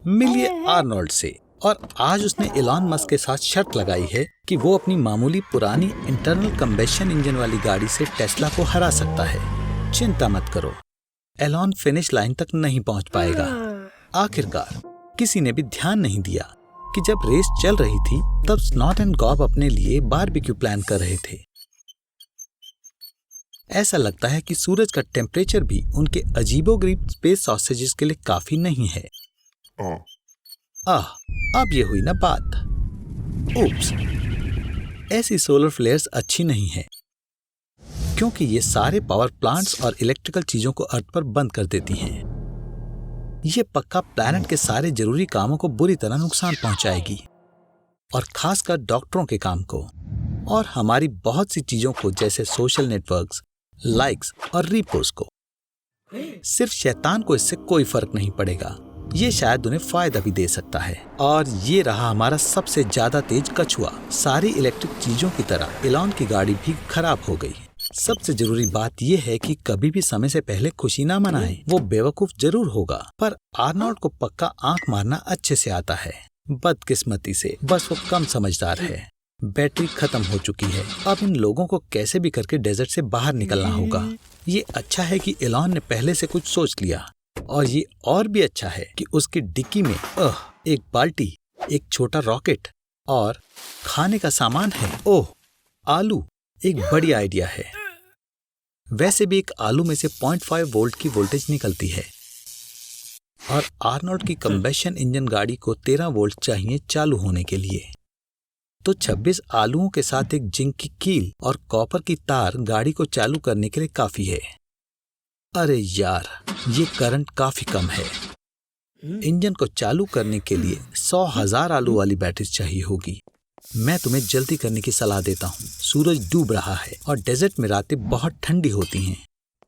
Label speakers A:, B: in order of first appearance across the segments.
A: मिलिए आर्नोल्ड से। और आज उसने एलॉन मस्क के साथ शर्त लगाई है कि वो अपनी मामूली पुरानी इंटरनल कंबेशन इंजन वाली गाड़ी से टेस्ला को हरा सकता है। चिंता मत करो, एलॉन फिनिश लाइन तक नहीं पहुंच पाएगा। आखिरकार किसी ने भी ध्यान नहीं दिया कि जब रेस चल रही थी तब स्नॉट एंड गॉब अपने लिए बारबेक्यू प्लान कर रहे थे। ऐसा लगता है कि सूरज का टेम्परेचर भी उनके अजीबोगरीब स्पेस सॉसेजेस के लिए काफी नहीं है। अब ये हुई ना बात। उप्स, ऐसी सोलर फ्लेयर्स अच्छी नहीं है क्योंकि ये सारे पावर प्लांट्स और इलेक्ट्रिकल चीजों को अर्थ पर बंद कर देती हैं। ये पक्का प्लैनेट के सारे जरूरी कामों को बुरी तरह नुकसान पहुंचाएगी और खासकर डॉक्टरों के काम को और हमारी बहुत सी चीजों को, जैसे सोशल नेटवर्क्स, लाइक्स और रीपोस्ट को। सिर्फ शैतान को इससे कोई फर्क नहीं पड़ेगा। ये शायद उन्हें फायदा भी दे सकता है। और ये रहा हमारा सबसे ज्यादा तेज कछुआ। सारी इलेक्ट्रिक चीजों की तरह एलॉन की गाड़ी भी खराब हो गई। सबसे जरूरी बात यह है कि कभी भी समय से पहले खुशी ना मनाएं। वो बेवकूफ जरूर होगा, पर आर्नोल्ड को पक्का आंख मारना अच्छे से आता है। बदकिस्मती से बस वो कम समझदार है। बैटरी खत्म हो चुकी है। अब इन लोगों को कैसे भी करके डेजर्ट से बाहर निकलना होगा। ये अच्छा है कि एलॉन ने पहले से कुछ सोच लिया, और ये और भी अच्छा है कि उसकी डिक्की में एक बाल्टी, एक छोटा रॉकेट और खाने का सामान है। ओह, आलू एक बड़ी आइडिया है। वैसे भी एक आलू में से 0.5 वोल्ट की वोल्टेज निकलती है और आर्नोल्ड की कंबेशन इंजन गाड़ी को 13 वोल्ट चाहिए चालू होने के लिए। तो 26 आलूओं के साथ एक जिंक की कील और कॉपर की तार गाड़ी को चालू करने के लिए काफी है। अरे यार, ये करंट काफी कम है। इंजन को चालू करने के लिए 100,000 आलू वाली बैटरी चाहिए होगी। मैं तुम्हें जल्दी करने की सलाह देता हूँ। सूरज डूब रहा है और डेजर्ट में रातें बहुत ठंडी होती हैं।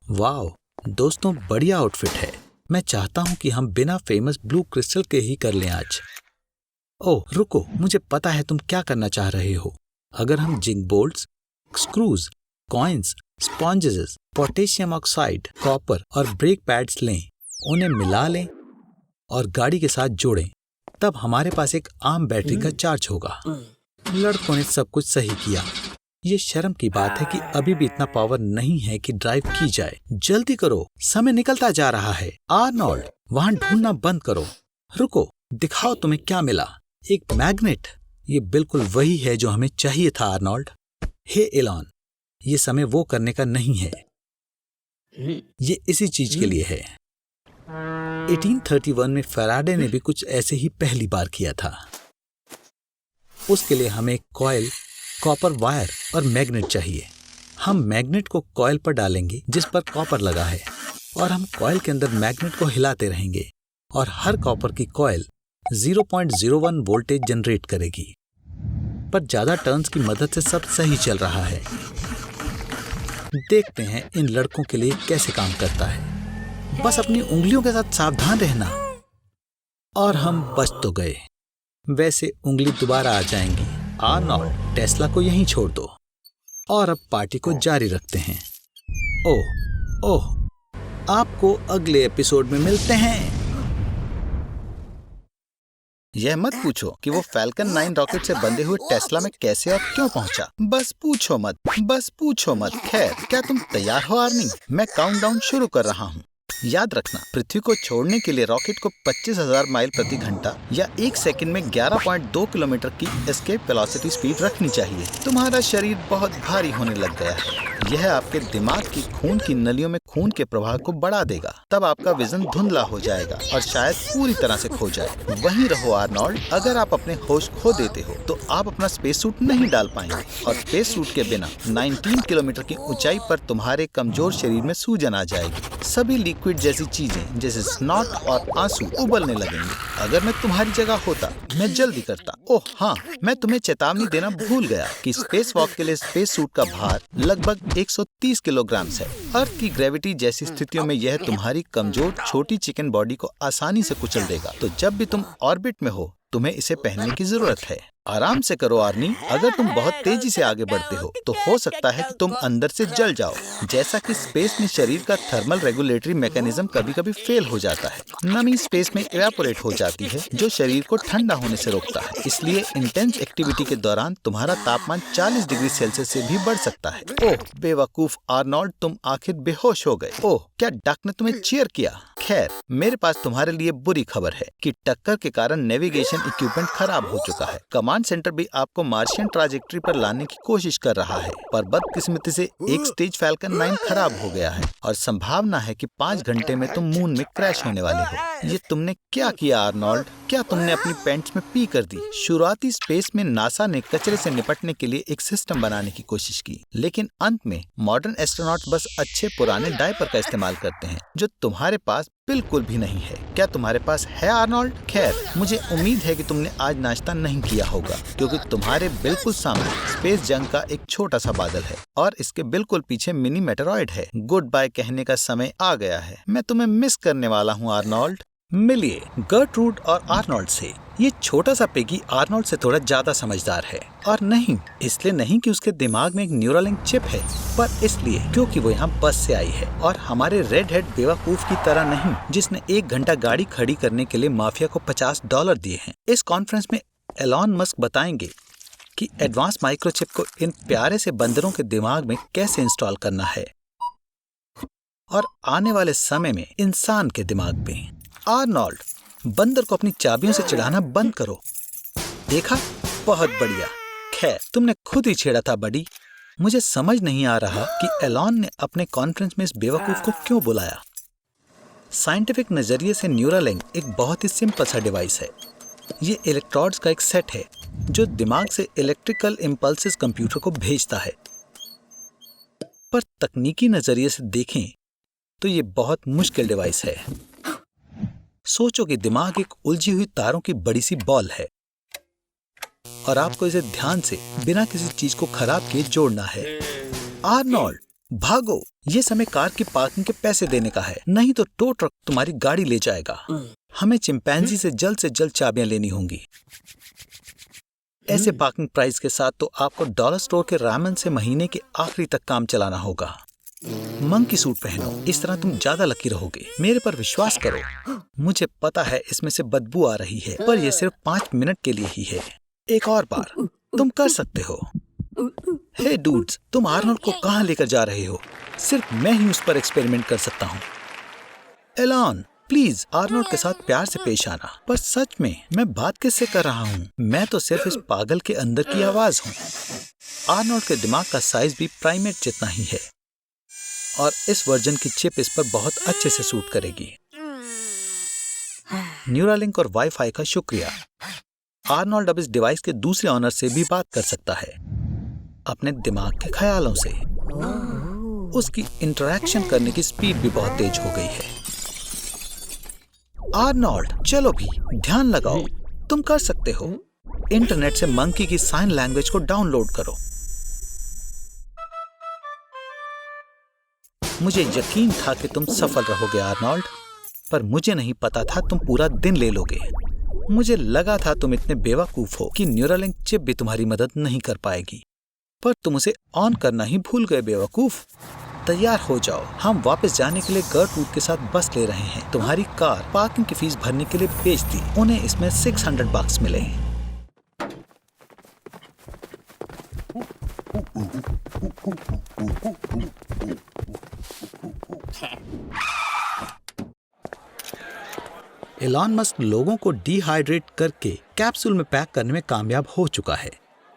A: वाओ दोस्तों, बढ़िया आउटफिट है। मैं चाहता हूँ कि हम बिना फेमस ब्लू क्रिस्टल के ही कर लें आज। ओह रुको, मुझे पता है तुम क्या करना चाह रहे हो। अगर हम zinc bolts, screws, coins, sponges, potassium oxide, copper और ब्रेक पैड्स लें, उन्हें मिला लें और गाड़ी के साथ जोड़ें, तब हमारे पास एक आम बैटरी का चार्ज होगा। लड़कों ने सब कुछ सही किया। ये शर्म की बात है कि अभी भी इतना पावर नहीं है कि ड्राइव की जाए। जल्दी करो, समय निकलता जा रहा है। आर्नोल्ड, वहां ढूंढना बंद करो। रुको, दिखाओ तुम्हें क्या मिला। एक मैग्नेट। ये बिल्कुल वही है जो हमें चाहिए था आर्नोल्ड। हे एलॉन, ये समय वो करने का नहीं है। ये इसी चीज के लिए है। 1831 में फैराडे ने भी कुछ ऐसे ही पहली बार किया था। उसके लिए हमें एक कॉइल, कॉपर वायर और मैग्नेट चाहिए। हम मैग्नेट को कॉइल पर डालेंगे जिस पर कॉपर लगा है, और हम कॉइल के अंदर मैग्नेट को हिलाते रहेंगे और हर कॉपर की कॉइल 0.01 वोल्टेज जनरेट करेगी। पर ज्यादा टर्न्स की मदद से सब सही चल रहा है। देखते हैं इन लड़कों के लिए कैसे काम करता है। बस अपनी उंगलियों के साथ सावधान रहना। और हम बच तो गए। वैसे उंगली दोबारा आ जाएंगी। आर्नोल्ड, टेस्ला को यहीं छोड़ दो और अब पार्टी को जारी रखते हैं। ओह, आपको अगले एपिसोड में मिलते हैं।
B: यह मत पूछो कि वो फैल्कन 9 रॉकेट से बंधे हुए टेस्ला में कैसे और क्यों पहुंचा। बस पूछो मत। खैर, क्या तुम तैयार हो आर्नी? मैं काउंटडाउन शुरू कर रहा हूँ। याद रखना, पृथ्वी को छोड़ने के लिए रॉकेट को 25,000 माइल प्रति घंटा या 1 सेकंड में 11.2 किलोमीटर की एस्केप वेलोसिटी स्पीड रखनी चाहिए। तुम्हारा शरीर बहुत भारी होने लग गया है। यह आपके दिमाग की खून की नलियों में खून के प्रवाह को बढ़ा देगा। तब आपका विजन धुंधला हो जाएगा और शायद पूरी तरह से खो जाए। वहीं रहो आर्नोल्ड। अगर आप अपने होश खो देते हो तो आप अपना स्पेस सूट नहीं डाल पाएंगे, और स्पेस सूट के बिना 19 किलोमीटर की ऊंचाई पर तुम्हारे कमजोर शरीर में सूजन आ जाएगी। सभी लिक्विड जैसी चीजें जैसे स्नॉट और आंसू उबलने लगेंगे। अगर मैं तुम्हारी जगह होता, मैं जल्दी करता। ओह हाँ, मैं तुम्हें चेतावनी देना भूल गया कि स्पेस वॉक के लिए स्पेस सूट का भार लगभग 130 किलोग्राम है। अर्थ की ग्रेविटी जैसी स्थितियों में यह तुम्हारी कमजोर छोटी चिकन बॉडी को आसानी से कुचल देगा। तो जब भी तुम ऑर्बिट में हो, तुम्हें इसे पहनने की जरूरत है। आराम से करो आर्नी। अगर तुम बहुत तेजी से आगे बढ़ते हो तो हो सकता है कि तुम अंदर से जल जाओ। जैसा कि स्पेस में शरीर का थर्मल रेगुलेटरी मैकेनिज्म कभी कभी फेल हो जाता है। नमी स्पेस में इवेपोरेट हो जाती है जो शरीर को ठंडा होने से रोकता है। इसलिए इंटेंस एक्टिविटी के दौरान तुम्हारा तापमान 40 डिग्री सेल्सियस से भी बढ़ सकता है। ओह बेवकूफ आर्नोल्ड, तुम आखिर बेहोश हो गए। ओह, क्या डक ने तुम्हें चीयर किया? खैर, मेरे पास तुम्हारे लिए बुरी खबर है कि टक्कर के कारण नेविगेशन इक्विपमेंट खराब हो चुका है। कमांड सेंटर भी आपको मार्शियन ट्राजेक्ट्री पर लाने की कोशिश कर रहा है, पर बदकिस्मती से एक स्टेज फैल्कन 9 खराब हो गया है और संभावना है कि 5 घंटे में तुम मून में क्रैश होने वाले हो। ये तुमने क्या किया आर्नोल्ड? क्या तुमने अपनी पैंट्स में पी कर दी? शुरुआती स्पेस में नासा ने कचरे से निपटने के लिए एक सिस्टम बनाने की कोशिश की, लेकिन अंत में मॉडर्न एस्ट्रोनॉट बस अच्छे पुराने डायपर का इस्तेमाल करते हैं जो तुम्हारे पास बिल्कुल भी नहीं है। क्या तुम्हारे पास है आर्नोल्ड? खैर, मुझे उम्मीद है कि तुमने आज नाश्ता नहीं किया होगा, क्योंकि तुम्हारे बिल्कुल सामने स्पेस जंग का एक छोटा सा बादल है और इसके बिल्कुल पीछे मिनी मेटेरॉइड है। गुड बाय कहने का समय आ गया है। मैं तुम्हें मिस करने वाला हूँ आर्नोल्ड।
A: मिलिए गर्ट्रूड और आर्नोल्ड से। ये छोटा सा पिगी आर्नोल्ड से थोड़ा ज्यादा समझदार है, और नहीं इसलिए नहीं कि उसके दिमाग में एक न्यूरालिंक चिप है, पर इसलिए क्योंकि वो यहाँ बस से आई है और हमारे रेड हेड बेवकूफ की तरह नहीं जिसने 1 घंटा गाड़ी खड़ी करने के लिए माफिया को $50 दिए हैं। इस कॉन्फ्रेंस में एलॉन मस्क बताएंगे कि एडवांस माइक्रोचिप को इन प्यारे से बंदरों के दिमाग में कैसे इंस्टॉल करना है और आने वाले समय में इंसान के दिमाग में। आर्नोल्ड, बंदर को अपनी चाबियों से चिढ़ाना बंद करो। देखा, बहुत बढ़िया। खैर, तुमने खुद ही छेड़ा था बडी। मुझे समझ नहीं आ रहा कि एलॉन ने अपने कॉन्फ्रेंस में इस बेवकूफ को क्यों बुलाया। साइंटिफिक नजरिए से न्यूरालिंक एक बहुत ही सिंपल सा डिवाइस है। ये इलेक्ट्रोड्स का एक सेट है जो दिमाग से इलेक्ट्रिकल इम्पल्सेस कंप्यूटर को भेजता है। पर तकनीकी नजरिए से देखें तो ये बहुत मुश्किल डिवाइस है। सोचो कि दिमाग एक उलझी हुई तारों की बड़ी सी बॉल है और आपको इसे ध्यान से बिना किसी चीज को खराब किए जोड़ना है। आर्नोल्ड, भागो! ये समय कार की पार्किंग के पैसे देने का है, नहीं तो टो ट्रक तुम्हारी गाड़ी ले जाएगा। हमें चिंपैंजी से जल्द चाबियां लेनी होंगी। ऐसे पार्किंग प्राइस के साथ तो आपको डॉलर स्टोर के रामेन से महीने के आखिरी तक काम चलाना होगा। मंकी सूट पहनो, इस तरह तुम ज्यादा लकी रहोगे। मेरे पर विश्वास करो। मुझे पता है इसमें से बदबू आ रही है, पर यह सिर्फ 5 मिनट के लिए ही है। एक और बार, तुम कर सकते हो। हे डूड्स, तुम आर्नोल्ड को कहाँ लेकर जा रहे हो? सिर्फ मैं ही उस पर एक्सपेरिमेंट कर सकता हूँ। एलॉन, प्लीज आर्नोल्ड के साथ प्यार से पेश आना। पर सच में मैं बात किससे कर रहा हूँ? मैं तो सिर्फ इस पागल के अंदर की आवाज हूँ। आर्नोल्ड के दिमाग का साइज भी प्राइमेट जितना ही है और इस वर्जन की चिप इस पर बहुत अच्छे से सूट करेगी। न्यूरालिंक और वाईफाई का शुक्रिया। आर्नोल्ड अब इस डिवाइस के दूसरे ऑनर से भी बात कर सकता है, अपने दिमाग के ख्यालों से। उसकी इंटरेक्शन करने की स्पीड भी बहुत तेज हो गई है। आर्नोल्ड, चलो भी, ध्यान लगाओ, तुम कर सकते हो। इंटरनेट से मंकी की साइन लैंग्वेज को डाउनलोड करो। मुझे यकीन था कि तुम सफल रहोगे आर्नोल्ड, पर मुझे नहीं पता था तुम पूरा दिन ले लोगे। मुझे लगा था तुम इतने बेवकूफ हो कि न्यूरालिंक चिप भी तुम्हारी मदद नहीं कर पाएगी, पर तुम उसे ऑन करना ही भूल गए बेवकूफ। तैयार हो जाओ, हम वापस जाने के लिए गर्ट्रूड के साथ बस ले रहे हैं। तुम्हारी कार पार्किंग की फीस भरने के लिए बेच दी, उन्हें इसमें $600 मिले। एलॉन मस्क लोगों को डिहाइड्रेट करके कैप्सूल में पैक करने में कामयाब हो चुका है।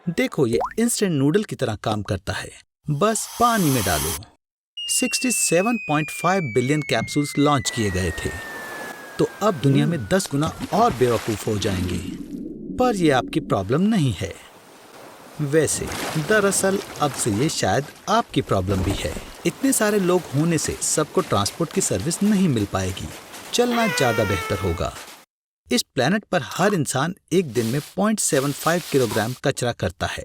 A: देखो, ये इंस्टेंट नूडल की तरह काम करता है, बस पानी में डालो। 67.5 बिलियन कैप्सूल्स लॉन्च किए गए थे, तो अब दुनिया में 10 गुना और बेवकूफ हो जाएंगे। पर यह आपकी प्रॉब्लम नहीं है। वैसे दरअसल अब से ये शायद आपकी प्रॉब्लम भी है। इतने सारे लोग होने से सबको ट्रांसपोर्ट की सर्विस नहीं मिल पाएगी। चलना ज्यादा बेहतर होगा। इस प्लेनेट पर हर इंसान एक दिन में 0.75 किलोग्राम कचरा करता है,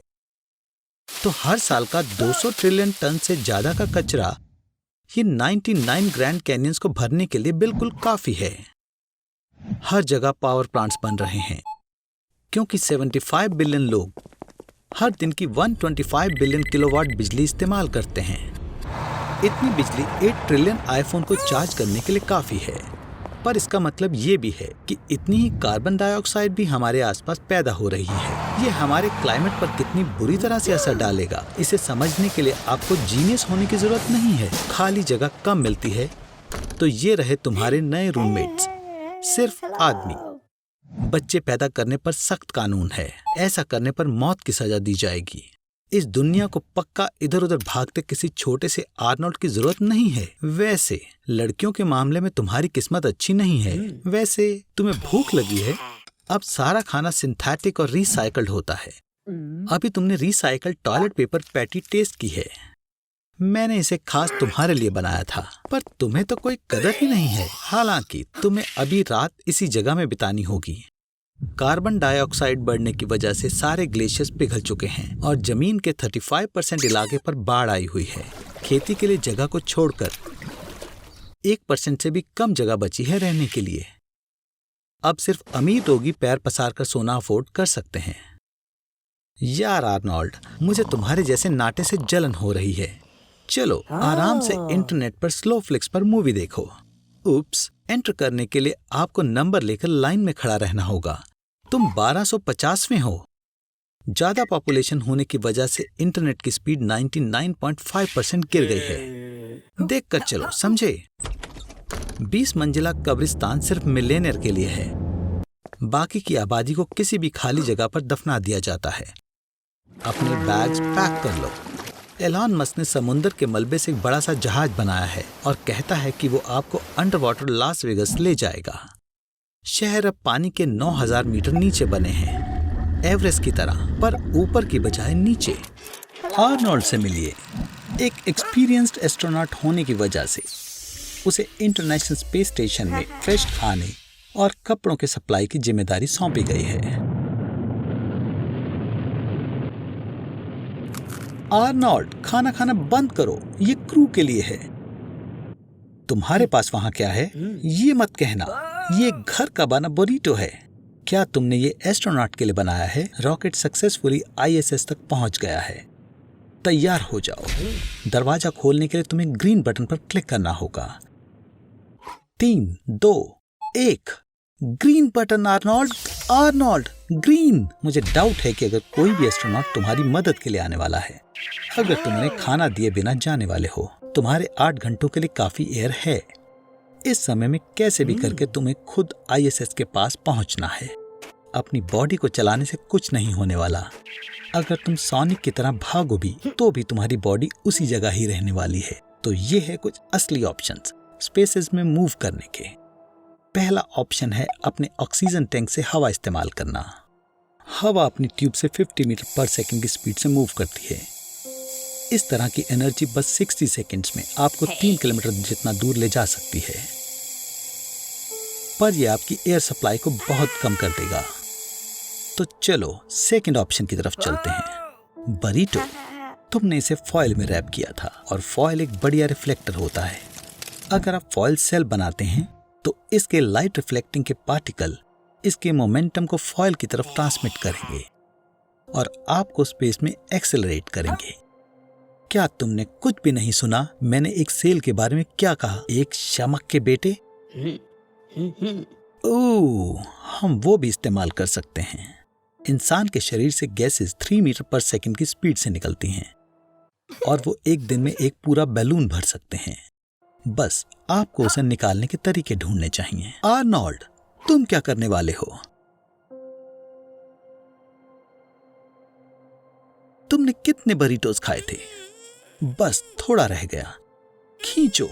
A: तो हर साल का 200 ट्रिलियन टन से ज्यादा का कचरा ये 99 ग्रैंड कैनियंस को भरने के लिए बिल्कुल काफी है। हर जगह पावर प्लांट्स बन रहे हैं क्योंकि 75 बिलियन लोग हर दिन की 125 बिलियन किलोवाट बिजली इस्तेमाल करते हैं। इतनी बिजली 8 ट्रिलियन आईफोन को चार्ज करने के लिए काफी है। पर इसका मतलब ये भी है कि इतनी ही कार्बन डाइऑक्साइड भी हमारे आसपास पैदा हो रही है। ये हमारे क्लाइमेट पर कितनी बुरी तरह से असर डालेगा, इसे समझने के लिए आपको जीनियस होने की जरूरत नहीं है। खाली जगह कम मिलती है तो ये रहे तुम्हारे नए रूममेट्स, सिर्फ आदमी। बच्चे पैदा करने पर सख्त कानून है, ऐसा करने पर मौत की सजा दी जाएगी। इस दुनिया को पक्का इधर उधर भागते किसी छोटे से आर्नोल्ड की जरूरत नहीं है। वैसे लड़कियों के मामले में तुम्हारी किस्मत अच्छी नहीं है। वैसे तुम्हें भूख लगी है? अब सारा खाना सिंथेटिक और रिसाइकल्ड होता है। अभी तुमने recycled toilet paper patty test की है। मैंने इसे खास तुम्हारे लिए बनाया था, पर तुम्हें तो कोई कदर ही नहीं है। हालांकि तुम्हें अभी रात इसी जगह में बितानी होगी। कार्बन डाइऑक्साइड बढ़ने की वजह से सारे ग्लेशियर्स पिघल चुके हैं और जमीन के 35% इलाके पर बाढ़ आई हुई है। खेती के लिए जगह को छोड़कर 1% से भी कम जगह बची है रहने के लिए। अब सिर्फ अमीर रोगी पैर पसार कर सोना अफोर्ड कर सकते हैं। यार आर्नोल्ड, मुझे तुम्हारे जैसे नाटे से जलन हो रही है। चलो आराम से इंटरनेट पर स्लो फ्लिक्स पर मूवी देखो। उप्स, एंटर करने के लिए आपको नंबर लेकर लाइन में खड़ा रहना होगा। तुम 1250वें हो। ज्यादा पॉपुलेशन होने की वजह से इंटरनेट की स्पीड 99.5% गिर गई है। देख कर चलो, समझे? 20 मंजिला कब्रिस्तान सिर्फ मिलेनियर के लिए है। बाकी की आबादी को किसी भी खाली जगह पर दफना दिया जाता है। अपने बैग्स पैक कर लो। एलॉन मस्क ने समुद्र के मलबे से एक बड़ा सा जहाज बनाया है और कहता है कि वो आपको अंडर वाटर लास वेगस ले जाएगा। शहर अब पानी के 9000 मीटर नीचे बने हैं, एवरेस्ट की तरह, पर ऊपर की बजाय नीचे। आर्नोल्ड से मिलिए। एक एक्सपीरियंस्ड एस्ट्रोनॉट होने की वजह से उसे इंटरनेशनल स्पेस स्टेशन में फ्रेश खाने और कपड़ों के सप्लाई की जिम्मेदारी सौंपी गई है। आर्नोल्ड, खाना खाना बंद करो, ये क्रू के लिए है। तुम्हारे पास वहां क्या है ये मत कहना। ये घर का बना बुरीटो है। क्या तुमने ये एस्ट्रोनॉट के लिए बनाया है? रॉकेट सक्सेसफुली ISS तक पहुंच गया है। तैयार हो जाओ। दरवाजा खोलने के लिए तुम्हें ग्रीन बटन पर क्लिक करना होगा। 3, 2, 1। Green button Arnold. Arnold, green. मुझे डाउट है कि अगर कोई भी एस्ट्रोनॉट तुम्हारी मदद के लिए आने वाला है। अगर तुम उन्हें खाना दिए बिना जाने वाले हो, तुम्हारे 8 घंटों के लिए काफी एयर है। इस समय में कैसे भी करके तुम्हें खुद ISS के पास पहुंचना है। अपनी बॉडी को चलाने से कुछ नहीं होने वाला। अगर तुम सोनिक की तरह भागो भी तो भी तुम्हारी बॉडी उसी जगह ही रहने वाली है। तो ये है कुछ असली ऑप्शंस स्पेसेस में मूव करने के। पहला ऑप्शन है अपने ऑक्सीजन टैंक से हवा इस्तेमाल करना। हवा अपनी ट्यूब से 50 मीटर पर सेकंड की स्पीड से मूव करती है। इस तरह की एनर्जी बस 60 सेकंड्स में आपको 3 किलोमीटर जितना दूर ले जा सकती है, पर यह आपकी एयर सप्लाई को बहुत कम कर देगा। तो चलो सेकंड ऑप्शन की तरफ चलते हैं, बरीटो। तुमने इसे फॉयल में रैप किया था और फॉयल एक बढ़िया रिफ्लेक्टर होता है। अगर आप फॉयल सेल बनाते हैं तो इसके लाइट रिफ्लेक्टिंग के पार्टिकल इसके मोमेंटम को फॉयल की तरफ ट्रांसमिट करेंगे और आपको स्पेस में एक्सेलरेट करेंगे। क्या तुमने कुछ भी नहीं सुना? मैंने एक सेल के बारे में क्या कहा? एक शमक के बेटे। ओह, हम वो भी इस्तेमाल कर सकते हैं। इंसान के शरीर से गैसेस 3 मीटर पर सेकंड की स्पीड से निकलती हैं और वो एक दिन में एक पूरा बैलून भर सकते हैं। बस आपको उसे निकालने के तरीके ढूंढने चाहिए। आर्नोल्ड, तुम क्या करने वाले हो? तुमने कितने बरीटोस खाए थे? बस थोड़ा रह गया, खींचो।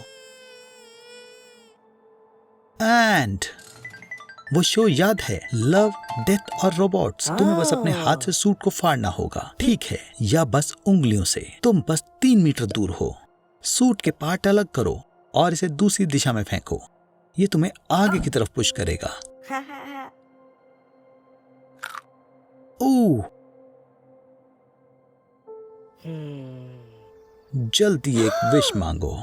A: एंड वो शो याद है, लव, डेथ और रोबोट्स? तुम्हें बस अपने हाथ से सूट को फाड़ना होगा, ठीक है? या बस उंगलियों से। तुम बस 3 मीटर दूर हो। सूट के पार्ट अलग करो और इसे दूसरी दिशा में फेंको। ये तुम्हें आगे की तरफ पुश करेगा। ओह, जल्दी एक विश मांगो।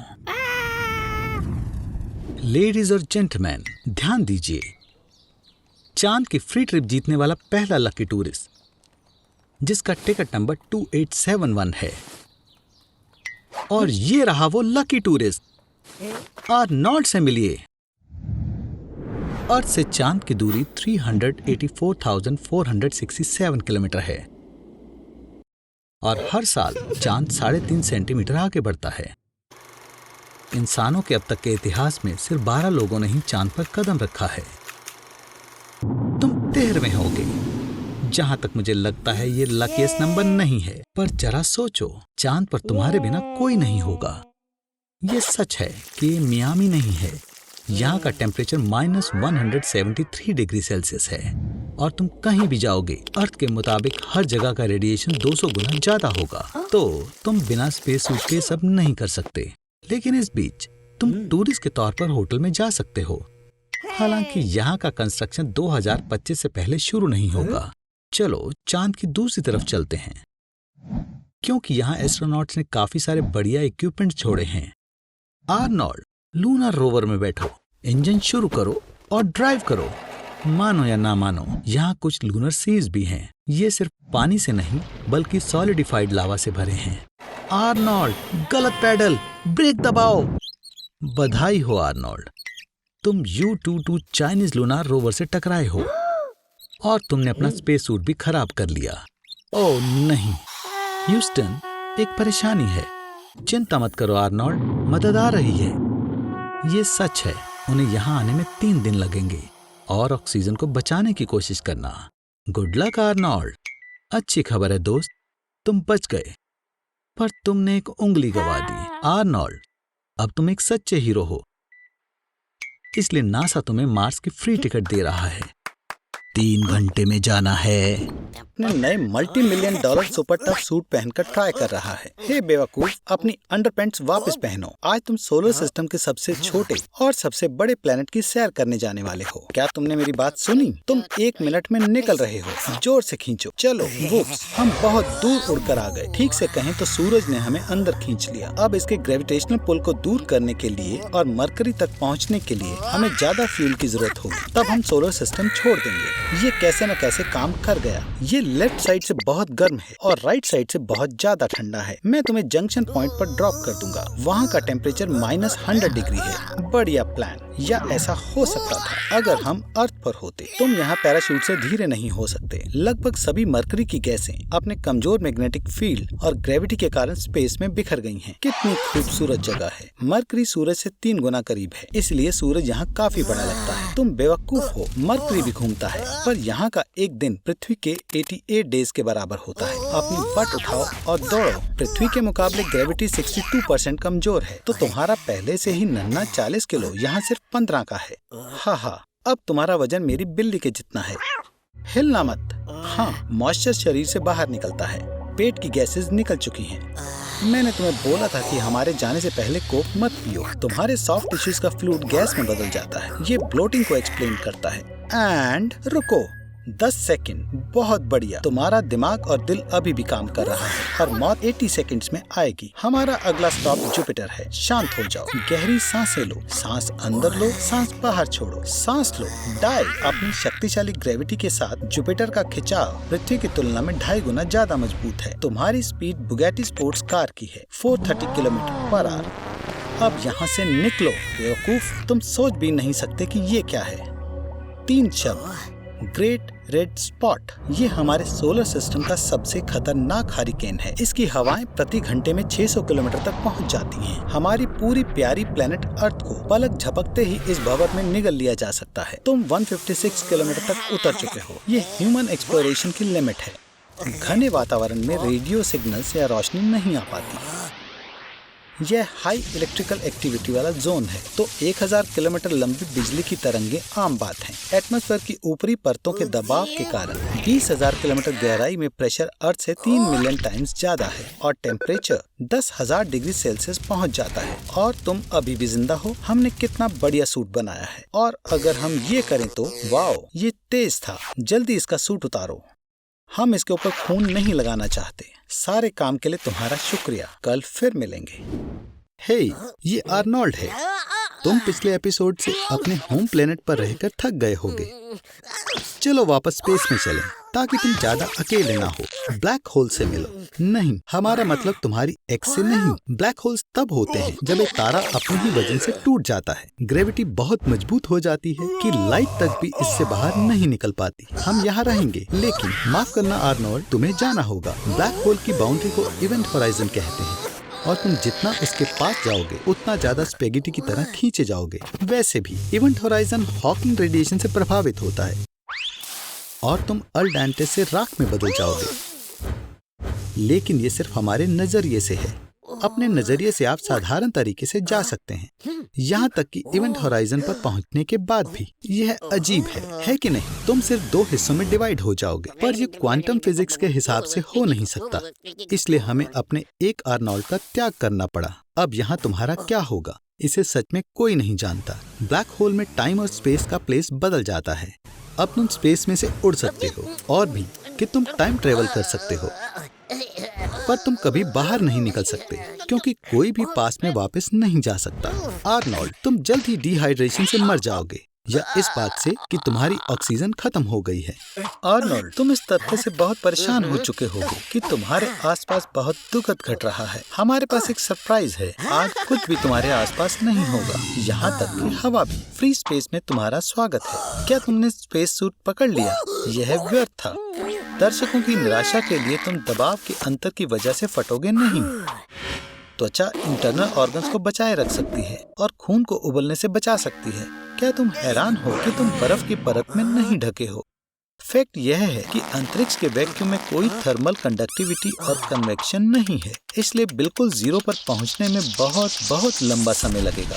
A: लेडीज और जेंटलमैन, ध्यान दीजिए। चांद की फ्री ट्रिप जीतने वाला पहला लकी टूरिस्ट, जिसका टिकट नंबर 2871 है। और ये रहा वो लकी टूरिस्ट। आर्नोल्ड से मिलिए। अर्थ से चांद की दूरी 384,467 किलोमीटर है और हर साल चांद 3.5 सेंटीमीटर आगे बढ़ता है। इंसानों के अब तक के इतिहास में सिर्फ 12 लोगों ने ही चांद पर कदम रखा है। तुम 13वें होगे। जहां तक मुझे लगता है ये लकीएस्ट नंबर नहीं है, पर जरा सोचो, चांद पर तुम्हारे बिना कोई नहीं होगा। ये सच है कि ये मियामी नहीं है। यहाँ का टेम्परेचर -173 डिग्री सेल्सियस है और तुम कहीं भी जाओगे, अर्थ के मुताबिक हर जगह का रेडिएशन 200 गुना ज्यादा होगा। तो तुम बिना स्पेस सूट के सब नहीं कर सकते, लेकिन इस बीच तुम टूरिस्ट के तौर पर होटल में जा सकते हो। हालांकि यहाँ का कंस्ट्रक्शन 2025 से पहले शुरू नहीं होगा। चलो चांद की दूसरी तरफ चलते हैं, क्योंकि यहाँ एस्ट्रोनॉट्स ने काफी सारे बढ़िया इक्विपमेंट छोड़े हैं। आर्नोल्ड, लूनर रोवर में बैठो, इंजन शुरू करो और ड्राइव करो। मानो या ना मानो, यहाँ कुछ लूनर सीज भी हैं। ये सिर्फ पानी से नहीं बल्कि सॉलिडिफाइड लावा से भरे हैं। आर्नोल्ड, गलत पैडल, ब्रेक दबाओ। बधाई हो आर्नोल्ड, तुम U-22 चाइनीज लूनर रोवर से टकराए हो और तुमने अपना स्पेस सूट भी खराब कर लिया। ओह नहीं ह्यूस्टन, एक परेशानी है। चिंता मत करो आर्नोल्ड, मदद आ रही है। ये सच है, उन्हें यहाँ आने में 3 दिन लगेंगे और ऑक्सीजन को बचाने की कोशिश करना। Good luck Arnold. अच्छी खबर है दोस्त, तुम बच गए, पर तुमने एक उंगली गंवा दी। आर्नोल्ड, अब तुम एक सच्चे हीरो हो, इसलिए नासा तुम्हें मार्स की फ्री टिकट दे रहा है। 3 घंटे में जाना है।
B: अपने नए $multi-million सुपर टफ सूट पहनकर ट्राई कर रहा है। हे बेवकूफ, अपनी अंडरपैंट्स वापस पहनो। आज तुम सोलर सिस्टम के सबसे छोटे और सबसे बड़े प्लेनेट की सैर करने जाने वाले हो। क्या तुमने मेरी बात सुनी? तुम 1 मिनट में निकल रहे हो। जोर से खींचो। चलो वुप्स, हम बहुत दूर उड़कर आ गए। ठीक से कहें तो सूरज ने हमें अंदर खींच लिया। अब इसके ग्रेविटेशनल पुल को दूर करने के लिए और मरकरी तक पहुँचने के लिए हमें ज्यादा फ्यूल की जरूरत होगी। तब हम सोलर सिस्टम छोड़ देंगे। ये कैसे न कैसे काम कर गया। ये लेफ्ट साइड से बहुत गर्म है और राइट साइड से बहुत ज्यादा ठंडा है। मैं तुम्हें जंक्शन पॉइंट पर ड्रॉप कर दूंगा। वहाँ का टेम्परेचर -100 डिग्री है। बढ़िया प्लान। या ऐसा हो सकता था अगर हम अर्थ पर होते। तुम यहाँ पैराशूट से धीरे नहीं हो सकते। लगभग सभी मरकरी की गैसें अपने कमजोर मैग्नेटिक फील्ड और ग्रेविटी के कारण स्पेस में बिखर गई हैं। कितनी खूबसूरत जगह है। मरकरी सूरज से 3 गुना करीब है, इसलिए सूरज यहाँ काफी बड़ा लगता है। तुम बेवकूफ हो, मरकरी भी घूमता है, पर यहाँ का एक दिन पृथ्वी के 88 डेज के बराबर होता है। अपनी बट उठाओ और दौड़ो। पृथ्वी के मुकाबले ग्रेविटी 62% कमजोर है, तो तुम्हारा पहले से ही नन्हा 40 किलो यहाँ सिर्फ 15 का है। हा, अब तुम्हारा वजन मेरी बिल्ली के जितना है। हिलना मत। हाँ, मॉइस्चर शरीर से बाहर निकलता है। पेट की गैसेस निकल चुकी हैं। मैंने तुम्हें बोला था कि हमारे जाने से पहले कोक मत पियो। तुम्हारे सॉफ्ट टिश्यूज का फ्लूइड गैस में बदल जाता है। ये ब्लोटिंग को एक्सप्लेन करता है। एंड रुको 10 सेकंड। बहुत बढ़िया, तुम्हारा दिमाग और दिल अभी भी काम कर रहा है और मौत 80 सेकंड्स में आएगी। हमारा अगला स्टॉप जुपिटर है। शांत हो जाओ, गहरी सांसें लो। सांस अंदर लो, सांस बाहर छोड़ो। सांस लो, डाई। अपनी शक्तिशाली ग्रेविटी के साथ जुपिटर का खिंचाव पृथ्वी की तुलना में 2.5 गुना ज्यादा मजबूत है। तुम्हारी स्पीड बुगैटी स्पोर्ट्स कार की है, 430 किलोमीटर/आवर। अब यहाँ से निकलो बेवकूफ। तुम सोच भी नहीं सकते कि ये क्या है। 3 शब्द, ग्रेट रेड स्पॉट। ये हमारे सोलर सिस्टम का सबसे खतरनाक हरिकेन है। इसकी हवाएं प्रति घंटे में 600 किलोमीटर तक पहुंच जाती हैं। हमारी पूरी प्यारी प्लेनेट अर्थ को पलक झपकते ही इस भंवर में निगल लिया जा सकता है। तुम 156 किलोमीटर तक उतर चुके हो। ये ह्यूमन एक्सप्लोरेशन की लिमिट है। घने वातावरण में रेडियो सिग्नल्स या रोशनी नहीं आ पाती। यह हाई इलेक्ट्रिकल एक्टिविटी वाला जोन है, तो 1000 किलोमीटर लंबी बिजली की तरंगें आम बात हैं। एटमॉस्फेयर की ऊपरी परतों के दबाव के कारण 20,000 किलोमीटर गहराई में प्रेशर अर्थ से 3 मिलियन टाइम्स ज्यादा है और टेम्परेचर 10,000 डिग्री सेल्सियस पहुंच जाता है। और तुम अभी भी जिंदा हो। हमने कितना बढ़िया सूट बनाया है। और अगर हम ये करें तो वाओ, ये तेज था। जल्दी इसका सूट उतारो। हम इसके ऊपर खून नहीं लगाना चाहते। सारे काम के लिए तुम्हारा शुक्रिया। कल फिर मिलेंगे।
A: हे, ये आर्नोल्ड है। तुम पिछले एपिसोड से अपने होम प्लेनेट पर रहकर थक गए होगे। चलो वापस स्पेस में चलें ताकि तुम ज्यादा अकेले ना हो। ब्लैक होल से मिलो। नहीं, हमारा मतलब तुम्हारी एक्स से नहीं। ब्लैक होल्स तब होते हैं जब एक तारा अपने ही वजन से टूट जाता है। ग्रेविटी बहुत मजबूत हो जाती है कि लाइट तक भी इससे बाहर नहीं निकल पाती। हम यहाँ रहेंगे, लेकिन माफ करना आर्नोल्ड, तुम्हें जाना होगा। ब्लैक होल की बाउंड्री को इवेंट होराइजन कहते हैं और तुम जितना उसके पास जाओगे उतना ज्यादा स्पेगेटी की तरह खींचे जाओगे। वैसे भी इवेंट होराइजन हॉकिंग रेडिएशन से प्रभावित होता है और तुम अल डेंटे से राख में बदल जाओगे। लेकिन ये सिर्फ हमारे नजरिए से है। अपने नजरिए से आप साधारण तरीके से जा सकते हैं, यहाँ तक कि इवेंट होराइजन पर पहुँचने के बाद भी। यह अजीब है कि नहीं? तुम सिर्फ 2 हिस्सों में डिवाइड हो जाओगे, पर ये क्वांटम फिजिक्स के हिसाब से हो नहीं सकता। इसलिए हमें अपने एक आर्नोल्ड का त्याग करना पड़ा। अब यहाँ तुम्हारा क्या होगा, इसे सच में कोई नहीं जानता। ब्लैक होल में टाइम और स्पेस का प्लेस बदल जाता है। अब तुम स्पेस में से उड़ सकते हो और भी कि तुम टाइम ट्रेवल कर सकते हो, पर तुम कभी बाहर नहीं निकल सकते क्योंकि कोई भी पास में वापस नहीं जा सकता। आर्नोल्ड, तुम जल्द ही डिहाइड्रेशन से मर जाओगे या इस बात से कि तुम्हारी ऑक्सीजन खत्म हो गई है।
B: आर्नोल्ड, तुम इस तथ्य से बहुत परेशान हो चुके होगे कि तुम्हारे आसपास बहुत दुखद घट रहा है। हमारे पास एक सरप्राइज है। आज कुछ भी तुम्हारे आसपास नहीं होगा, यहाँ तक कि हवा भी। फ्री स्पेस में तुम्हारा स्वागत है। क्या तुमने स्पेस सूट पकड़ लिया? यह व्यर्थ था। दर्शकों की निराशा के लिए तुम दबाव के अंतर की वजह से फटोगे नहीं। त्वचा इंटरनल ऑर्गन्स को बचाए रख सकती है और खून को उबलने से बचा सकती है। क्या तुम हैरान हो कि तुम बर्फ की परत में नहीं ढके हो? फैक्ट यह है कि अंतरिक्ष के वैक्यूम में कोई थर्मल कंडक्टिविटी और कन्वेक्शन नहीं है, इसलिए बिल्कुल जीरो पर पहुंचने में बहुत लंबा समय लगेगा।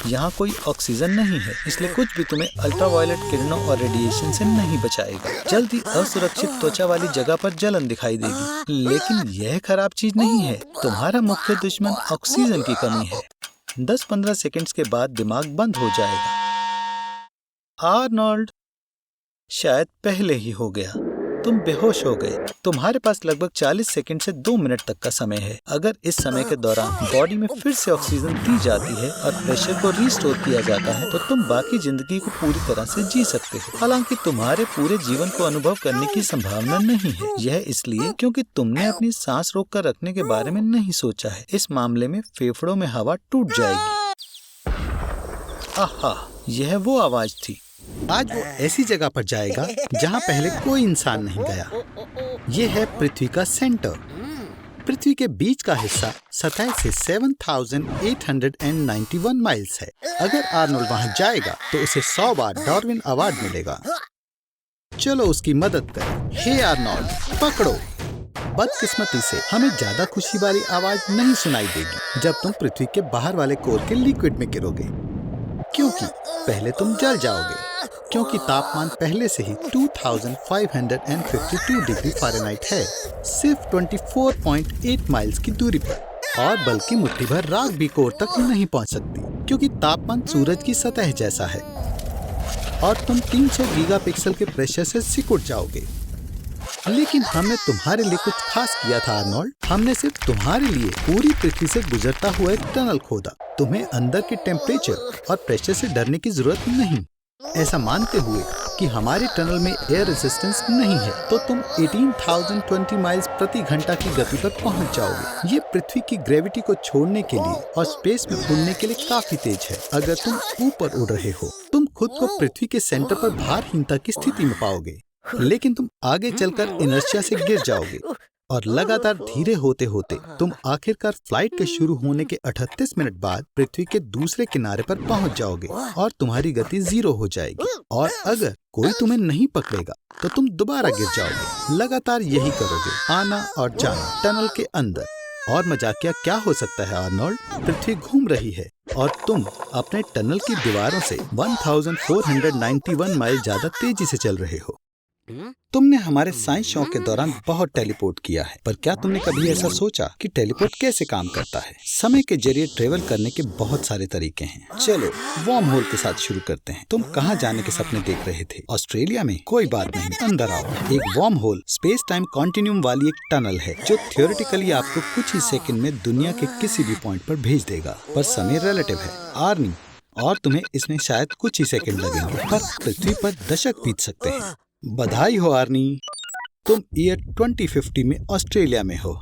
B: यहाँ कोई ऑक्सीजन नहीं है, इसलिए कुछ भी तुम्हें अल्ट्रावायलेट किरणों और रेडिएशन से नहीं बचाएगा। जल्द ही असुरक्षित त्वचा वाली जगह पर जलन दिखाई देगी, लेकिन यह खराब चीज नहीं है। तुम्हारा मुख्य दुश्मन ऑक्सीजन की कमी है। 10-15 सेकंड्स के बाद दिमाग बंद हो जाएगा। आर्नोल्ड, शायद पहले ही हो गया। तुम बेहोश हो गए। तुम्हारे पास लगभग 40 सेकंड से 2 मिनट तक का समय है। अगर इस समय के दौरान बॉडी में फिर से ऑक्सीजन दी जाती है और प्रेशर को रिस्टोर किया जाता है तो तुम बाकी जिंदगी को पूरी तरह से जी सकते हो। हालांकि तुम्हारे पूरे जीवन को अनुभव करने की संभावना नहीं है। यह इसलिए क्योंकि तुमने अपनी सांस रोक कर रखने के बारे में नहीं सोचा है। इस मामले में फेफड़ों में हवा टूट जाएगी। आहा, यह वो आवाज थी।
A: आज वो ऐसी जगह पर जाएगा जहाँ पहले कोई इंसान नहीं गया। ये है पृथ्वी का सेंटर। पृथ्वी के बीच का हिस्सा सतह से 7,891 माइल्स है। अगर आर्नोल्ड वहाँ जाएगा तो उसे 100 बार डार्विन अवार्ड मिलेगा। चलो उसकी मदद करें। हे आर्नोल्ड, पकड़ो। बदकिस्मती से हमें ज्यादा खुशी वाली आवाज नहीं सुनाई देगी जब तुम पृथ्वी के बाहर वाले कोर के लिक्विड में गिरोगे, क्योंकि पहले तुम जल जाओगे। क्योंकि तापमान पहले से ही 2552 डिग्री फ़ारेनहाइट है, सिर्फ 24.8 माइल्स की दूरी पर, और बल्कि मुट्ठी भर राख भी कोर तक नहीं पहुंच सकती क्योंकि तापमान सूरज की सतह जैसा है और तुम 300 गीगापिक्सल के प्रेशर से सिकुड़ जाओगे। लेकिन हमने तुम्हारे लिए कुछ खास किया था आर्नोल्ड। हमने सिर्फ तुम्हारे लिए पूरी पृथ्वी से गुजरता हुआ एक टनल खोदा। तुम्हें अंदर के टेम्परेचर और प्रेशर से डरने की जरूरत नहीं। ऐसा मानते हुए कि हमारे टनल में एयर रेजिस्टेंस नहीं है तो तुम 18,020 माइल्स प्रति घंटा की गति पर पहुंच जाओगे। ये पृथ्वी की ग्रेविटी को छोड़ने के लिए और स्पेस में उड़ने के लिए काफी तेज है। अगर तुम ऊपर उड़ रहे हो तुम खुद को पृथ्वी के सेंटर पर भारहीनता की स्थिति में पाओगे, लेकिन तुम आगे चलकर इनर्शिया से गिर जाओगे और लगातार धीरे होते होते तुम आखिरकार फ्लाइट के शुरू होने के 38 मिनट बाद पृथ्वी के दूसरे किनारे पर पहुंच जाओगे और तुम्हारी गति 0 हो जाएगी। और अगर कोई तुम्हें नहीं पकड़ेगा तो तुम दोबारा गिर जाओगे। लगातार यही करोगे, आना और जाना टनल के अंदर। और मजाकिया क्या हो सकता है आर्नोल्ड? पृथ्वी घूम रही है और तुम अपने टनल की दीवारों से 1491 माइल ज्यादा तेजी से चल रहे हो। तुमने हमारे साइंस शो के दौरान बहुत टेलीपोर्ट किया है, पर क्या तुमने कभी ऐसा सोचा कि टेलीपोर्ट कैसे काम करता है? समय के जरिए ट्रेवल करने के बहुत सारे तरीके हैं। चलो वार्म होल के साथ शुरू करते हैं। तुम कहाँ जाने के सपने देख रहे थे? ऑस्ट्रेलिया में? कोई बात नहीं, अंदर आओ। एक wormhole space time continuum वाली एक टनल है जो थियोरेटिकली आपको कुछ ही सेकंड में दुनिया के किसी भी पॉइंट पर भेज देगा, पर समय रिलेटिव है। आर्नी, और तुम्हें इसमें शायद कुछ ही सेकंड लगेंगे, पर पृथ्वी पर दशक बीत सकते हैं। बधाई हो आर्नी, तुम ईयर 2050 में ऑस्ट्रेलिया में हो।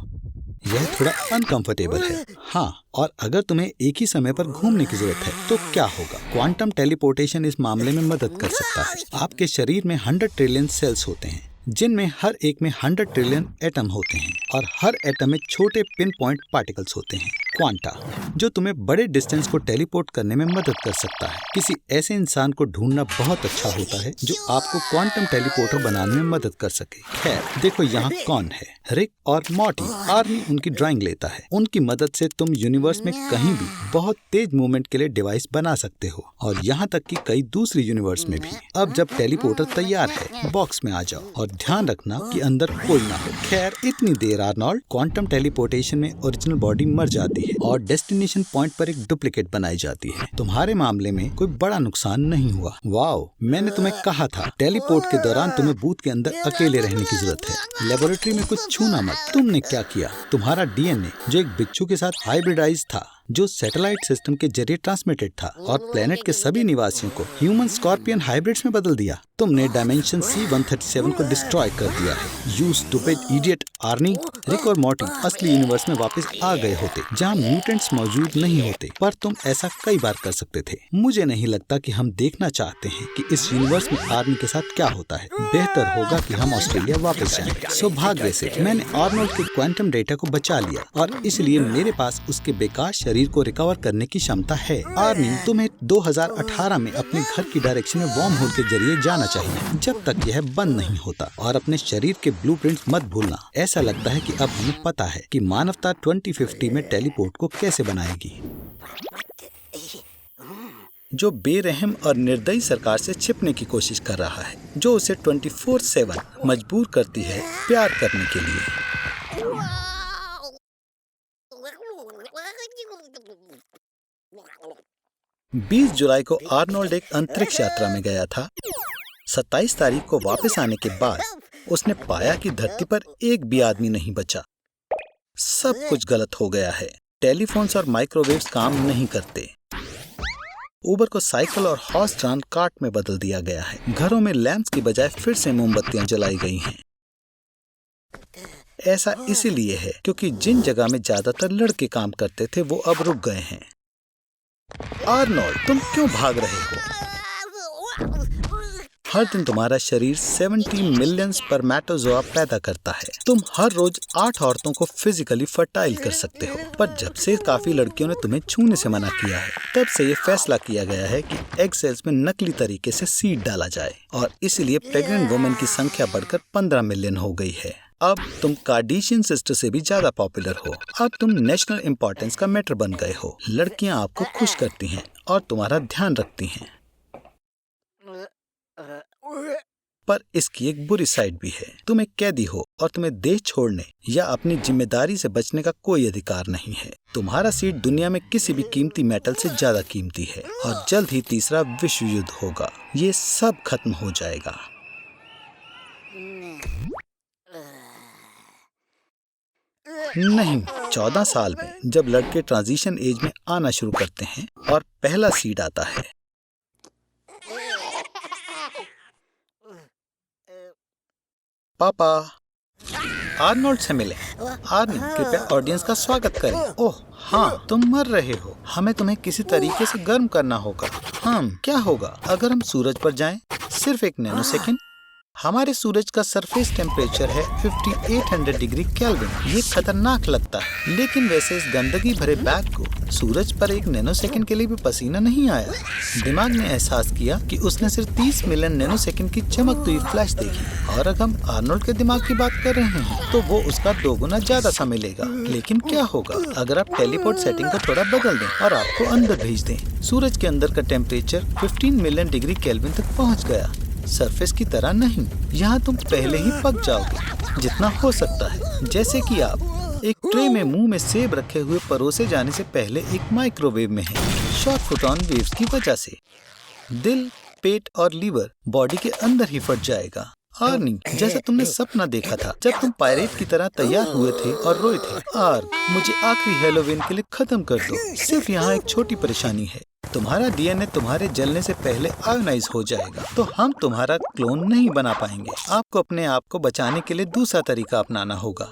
A: यह थोड़ा अनकंफर्टेबल है। हाँ, और अगर तुम्हें एक ही समय पर घूमने की जरूरत है तो क्या होगा? क्वांटम टेलीपोर्टेशन इस मामले में मदद कर सकता है। आपके शरीर में 100 ट्रिलियन सेल्स होते हैं, जिनमें हर एक में 100 ट्रिलियन एटम होते हैं, और हर एटम में छोटे पिन पॉइंट पार्टिकल्स होते हैं, क्वांटा, जो तुम्हें बड़े डिस्टेंस को टेलीपोर्ट करने में मदद कर सकता है। किसी ऐसे इंसान को ढूंढना बहुत अच्छा होता है जो आपको क्वांटम टेलीपोर्टर बनाने में मदद कर सके। खैर, देखो यहाँ कौन है, रिक और मॉर्टी। आर्मी उनकी ड्राइंग लेता है। उनकी मदद से तुम यूनिवर्स में कहीं भी बहुत तेज मूवमेंट के लिए डिवाइस बना सकते हो, और यहाँ तक कि कई दूसरी यूनिवर्स में भी। अब जब टेलीपोर्टर तैयार है, बॉक्स में आ जाओ और ध्यान रखना कि अंदर कोई ना हो। खैर, इतनी देर आर्नोल्ड, क्वांटम टेलीपोर्टेशन में ओरिजिनल बॉडी मर जाती है और डेस्टिनेशन पॉइंट पर एक डुप्लीकेट बनाई जाती है। तुम्हारे मामले में कोई बड़ा नुकसान नहीं हुआ। वाओ, मैंने तुम्हें कहा था, टेलीपोर्ट के दौरान तुम्हें बूथ के अंदर अकेले रहने की जरूरत है। लेबोरेटरी में कुछ छूना मत। तुमने क्या किया? तुम्हारा डीएनए, जो एक बिच्छू के साथ हाइब्रिडाइज था, जो सैटेलाइट सिस्टम के जरिए ट्रांसमिटेड था, और प्लेनेट के सभी निवासियों को ह्यूमन स्कॉर्पियन हाइब्रिड्स में बदल दिया। तुमने डायमेंशन C-137 को डिस्ट्रॉय कर दिया है। You stupid idiot. आर्नी, रिक और मॉर्टी असली यूनिवर्स में वापस आ गए होते, जहाँ म्यूटेंट्स मौजूद नहीं होते, पर तुम ऐसा कई बार कर सकते थे। मुझे नहीं लगता कि हम देखना चाहते हैं कि इस यूनिवर्स में आर्नी के साथ क्या होता है। बेहतर होगा कि हम ऑस्ट्रेलिया वापस जाएं। सौभाग्य से मैंने आर्नोल्ड के क्वांटम डेटा को बचा लिया, और इसलिए मेरे पास उसके बेकार शरीर को रिकवर करने की क्षमता है। आर्नी, तुम्हें 2018 में अपने घर की डायरेक्शन में वॉर्म होल के जरिए जाना चाहिए, जब तक यह बंद नहीं होता। और अपने शरीर के ब्लूप्रिंट्स मत भूलना। ऐसा लगता है कि अब हमें पता है कि मानवता 2050 में टेलीपोर्ट को कैसे बनाएगी, जो बेरहम और निर्दयी सरकार से छिपने की कोशिश कर रहा है, जो उसे 24/7 मजबूर करती है प्यार करने के लिए। 20 जुलाई को आर्नोल्ड एक अंतरिक्ष यात्रा में गया था। 27 तारीख को वापस आने के बाद उसने पाया कि धरती पर एक भी आदमी नहीं बचा। सब कुछ गलत हो गया है। टेलीफोन्स और माइक्रोवेव्स काम नहीं करते। ऊबर को साइकिल और हॉर्स ड्रान कार्ट में बदल दिया गया है। घरों में लैंप्स की बजाय फिर से मोमबत्तियां जलाई गई हैं। ऐसा इसीलिए है क्योंकि जिन जगह में ज्यादातर लड़के काम करते थे वो अब रुक गए हैं। आर्नोल्ड, तुम क्यों भाग रहे हो? हर दिन तुम्हारा शरीर 70 मिलियन स्पर्मेटोजोआ पैदा करता है। तुम हर रोज 8 औरतों को फिजिकली फर्टाइल कर सकते हो, पर जब से काफी लड़कियों ने तुम्हें छूने से मना किया है, तब से ये फैसला किया गया है कि एग सेल्स में नकली तरीके से सीड डाला जाए, और इसलिए प्रेग्नेंट वुमेन की संख्या बढ़कर 15 मिलियन हो गई है। अब तुम कार्डिशियन सिस्टर से भी ज्यादा पॉपुलर हो। अब तुम नेशनल इम्पोर्टेंस का मैटर बन गए हो। लड़कियां आपको खुश करती हैं और तुम्हारा ध्यान रखती हैं। पर इसकी एक बुरी साइड भी है। तुम एक कैदी हो और तुम्हें देश छोड़ने या अपनी जिम्मेदारी से बचने का कोई अधिकार नहीं है। तुम्हारा सीट दुनिया में किसी भी कीमती मेटल से ज्यादा कीमती है, और जल्द ही तीसरा विश्व युद्ध होगा। ये सब खत्म हो जाएगा। नहीं, 14 साल में जब लड़के ट्रांजिशन एज में आना शुरू करते हैं और पहला सीड आता है। पापा, आर्नोल्ड से मिले। आर्नी, कृपया ऑडियंस का स्वागत करें। ओह हाँ, तुम मर रहे हो। हमें तुम्हें किसी तरीके से गर्म करना होगा। क्या होगा अगर हम सूरज पर जाएं? सिर्फ एक नैनो सेकेंड। हमारे सूरज का सरफेस टेम्परेचर है 5800 डिग्री केल्विन। ये खतरनाक लगता है, लेकिन वैसे इस गंदगी भरे बैग को सूरज पर एक नैनो सेकंड के लिए भी पसीना नहीं आया। दिमाग ने एहसास किया कि उसने सिर्फ 30 मिलियन नैनो सेकंड की चमकती हुई फ्लैश देखी, और अगर हम आर्नोल्ड के दिमाग की बात कर रहे हैं तो वो उसका 2 गुना ज्यादा समय लेगा। लेकिन क्या होगा अगर आप टेलीपोर्ट सेटिंग को थोड़ा बदल दें और आपको अंदर भेज दें? सूरज के अंदर का टेम्परेचर 15 मिलियन डिग्री केल्विन तक पहुँच गया। सरफेस की तरह नहीं, यहाँ तुम पहले ही पक जाओगे जितना हो सकता है। जैसे कि आप एक ट्रे में मुंह में सेब रखे हुए परोसे जाने से पहले एक माइक्रोवेव में है। शॉर्ट फोटोन वेव्स की वजह से दिल, पेट और लीवर बॉडी के अंदर ही फट जाएगा। आर्नी, जैसा तुमने सपना देखा था जब तुम पायरेट की तरह तैयार हुए थे और रोए थे। आर्ग, मुझे आखिरी हैलोवीन के लिए खत्म कर दो। सिर्फ यहाँ एक छोटी परेशानी है।
B: तुम्हारा डीएनए तुम्हारे जलने से पहले आयोनाइज हो जाएगा, तो हम तुम्हारा क्लोन नहीं बना पाएंगे। आपको अपने आप को बचाने के लिए दूसरा तरीका अपनाना होगा।